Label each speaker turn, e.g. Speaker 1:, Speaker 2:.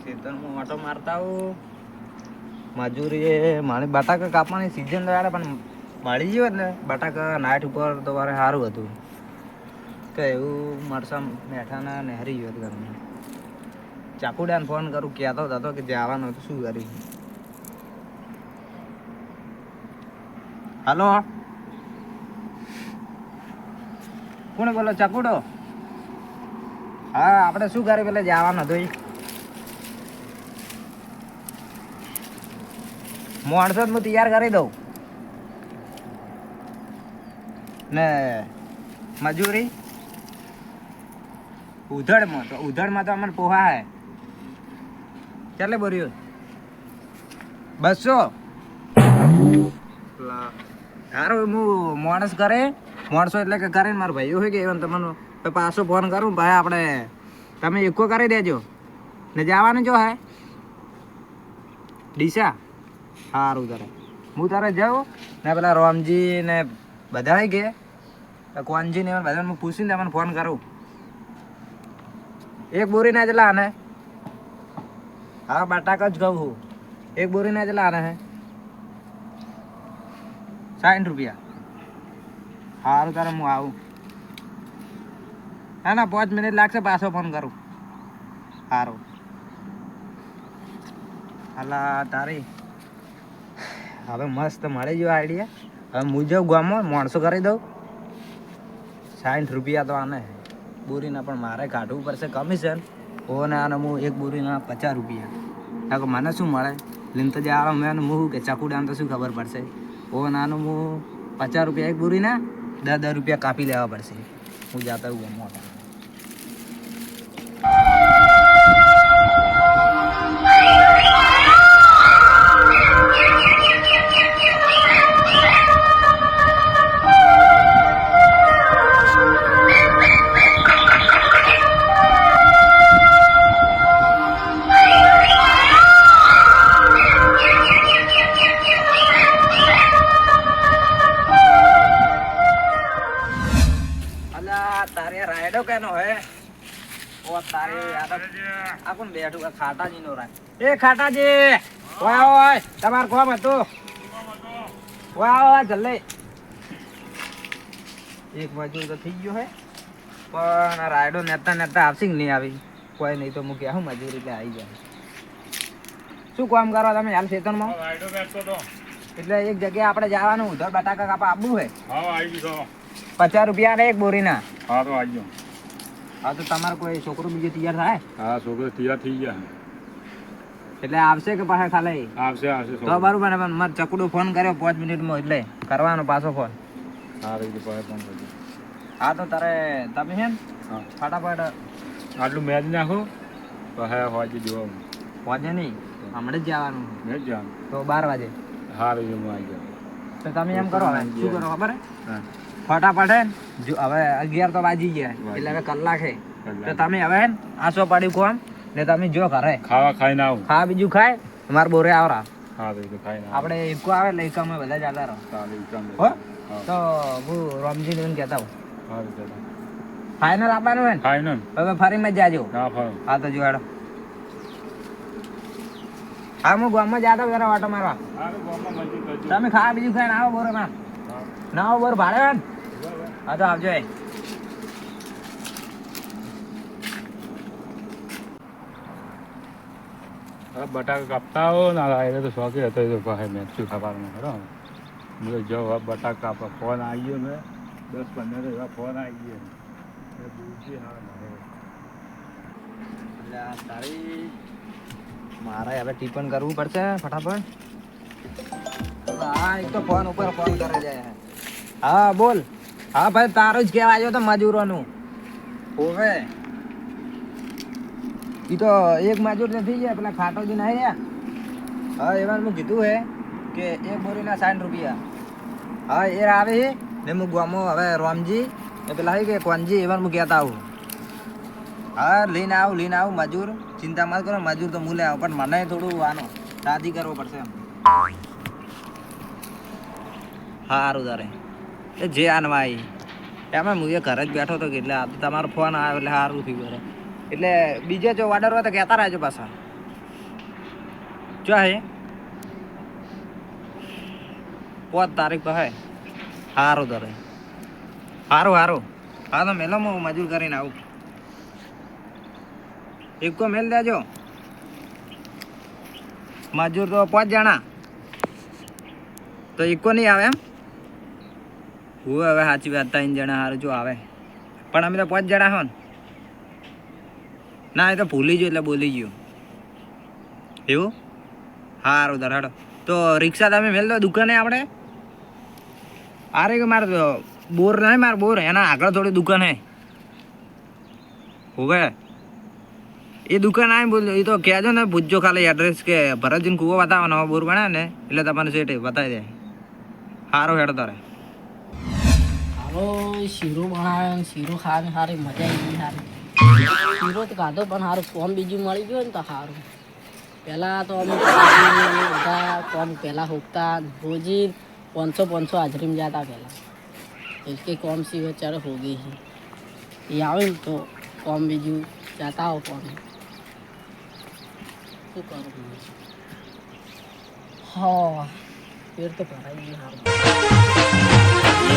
Speaker 1: ખેતરમાં ઓટો મારતા આવું. મજૂરી મારી બટાકા કાપવાની સિઝન તો યાર પણ મળી ગયો ને બટાકા નાઇટ ઉપર તો મારે સારું હતું કે એવું મરસા મેઠાના નહેરી ગયો ઘરમાં. ચાકુડાને ફોન કરું કહેતો હતો કે જવાનું હતું શું કર્યું. હાલો કોણ બોલો ચાકુડો? હા આપણે શું કર્યું પેલા જવાનું હતું માણસો જ હું તૈયાર કરી દઉં ને મજૂરી ઉધડમાં તો અમને પોહા હે ચાલે બોર્યું 200 સારું હું માણસો એટલે કે કરીને મારા ભાઈઓ હોય કે એવું તમને પાછો ફોન કરું ભાઈ આપણે તમે એકો કરી દેજો ને જવાનું જો હે ડીસા. સારું તારે હું તારે જાઉં ને પેલા રામજી ને બધા કે કોનજી ને બધાને હું પૂછીને તમને ફોન કરું. એક બોરી ના જલા આને હા બટાકા જ કહું છું. એક બોરી ના જલા આને હે 60 રૂપિયા. સારું તારે હું આવું. હા ના 5 મિનિટ લાગશે પાછો ફોન કરું. સારું હાલા તારી હવે મસ્ત મળી ગયો આઈડિયા. હવે હું જાઉં ગામમાં માણસો કરી દઉં 60 રૂપિયા તો આને બોરીના પણ મારે કાઢવું પડશે કમિશન. ઓને આને હું એક બોરીના 50 રૂપિયા કે મને શું મળે લીન તો જે આવે મેં હું કે ચકુડાને તો શું ખબર પડશે. ઓ નાનું હું 50 રૂપિયા એક બોરીના 10 રૂપિયા કાપી લેવા પડશે. હું જાતા હું ગામમાં તારે રાયડો કેનો હે ઓ તારે આ કોણ બેઠું કે ખાટાજી નો રાય. એ ખાટાજી ઓય ઓય તમાર કોમ હતું ઓય ઓય જલ્દી. એક મજૂર તો થઈ ગયો હે પણ રાયડો નેતા આવશે કે નહીં આવી કોઈ નહીં તો મૂકી આવું મજૂરી એટલે આવી જાય. શું કામ કરો તમે હાલ ખેતરમાં? રાયડો બેઠતો તો એટલે એક જગ્યાએ આપણે જવાનું ઉધર બટાકા કાપા આપવું હે. હા આવી ગયો 50 રૂપિયા ને એક બોરીના. હા તો આવજો. હા તો તમારે કોઈ છોકરો બીજો તૈયાર થાય? હા છોકરો તૈયાર થઈ ગયા એટલે આવશે કે પાછા ખાલી આવશે તો બરોબર ને. મારે ચકડો ફોન કર્યો 5 મિનિટમાં એટલે કરવાનો પાછો ફોન. હા રહી ફોન કરજો. હા તો તારે તમે છે ને ફટાફટ આટલું મેચ નાખો પછી હોજે જોવા હોજે નહીં હમણાં જ જવાનું મેચ જવાનું તો 12 વાગે. હા રહી હું આવી જાઉં તો તમે એમ કરો હવે શું કરો ખબર હે ફટાફટ હે જો હવે 11 તો વાગી ગયા એટલે હવે કલાક હે તો તમે હવે આસો પાડી કોમ ને તમે જો ઘરે ખાવા ખાઈને આવો. હા બીજું ખાય તમારે બોરે આવરા. હા તો ખાઈને આપણે એકો આવે એટલે એકામાં બધા ચાલે રહો હો. તો હું રામજી ને કહેતા હું ફાઇનલ આપવાનું હે ફાઇનલ હવે ફરીમાં જ જાજો. હા તો જો હેડો. હા હું ગામમાં જાતો જરા વાટો મારવા. તમે ખાવા બીજું ખાઈને આવો બોરે માં ના આવો બોર ભાડે હે. હા તો આવજો. બટાકા કાપતા હો ના એટલે તો શોખી હતો એ તો ભાઈ મેં શું ખાવાનું ખરો હું જો બટાકા કાપવા ફોન આવી ગયો મેં 10-15 એવા ફોન આવી ગયા તારી મારે હવે ટિફિન કરવું પડશે ફટાફટ. હા એક તો ફોન ઉપર ફોન કરે જાય. હા બોલ. હા ભાઈ તારું જ કહેવા આવ્યો તો મજૂરોનું હોવે ઈ તો એક મજૂર નથી ગયા પેલા ખાટોજી નહીં રહ્યા. હા એમાં હું કીધું હે કે એક બોરીના 60 રૂપિયા. હા એ આવે છે ને હું ગામો હવે રામજી ને પેલા કે કોનજી એમાં હું કહેતા આવું. હા લઈને આવું મજૂર ચિંતા મત કરો મજૂર તો મૂલે આવું પણ મને થોડું આનો શાદી કરવો પડશે એમ. સારું તારે એ જે આનવાઈ એમાં હું એ ઘરે જ બેઠો હતો કે એટલે આ તમારો ફોન આવ્યો એટલે સારું થયું. એટલે બીજે જો ઓર્ડર હોય તો કહેતા રહેજો પાછા. ચો હે 5 તારીખ પર હે સારું તારે સારું હા તો મેલો હું મજૂર કરીને આવું એક મેલ દેજો મજૂર તો 5 જણા તો એકો નહીં આવે એમ હું હવે સાચી વાત 3 જણા સારું જો આવે પણ અમે તો 5 જણા હો ને ના એ તો ભૂલી ગયો એટલે બોલી ગયો એવું સારું ધરાડો તો રિક્ષા તમે મેલ દો દુકાને આપણે અરે કે મારે બોર નહીં મારે બોર એના આગળ થોડી દુકાન હે હોવે એ દુકાન આવી બોલ એ તો કહેજો ને પૂછજો ખાલી એડ્રેસ કે ભરતજીને કૂવો બતાવો નવો બોર બને ને એટલે તમને સેટ બતાવી દે સારું હેડ તારે
Speaker 2: હારો શીરો બનાવ્યો શીરો ખાવાની સારી મજા આવી સારી શીરો તો ખાધો પણ સારું કોમ બીજું મળી ગયું ને તો સારું પહેલાં તો અમે બધા કોમ પહેલાં હોકતા ભોજી 500 હાજરીમાં જતા પહેલાં એટલે કોમ સી અત્યારે હો ગઈ છે એ આવે ને તો કોમ બીજું જતા હો કોમ શું કરું હા પેટ તો ભરાઈ ગયું સારું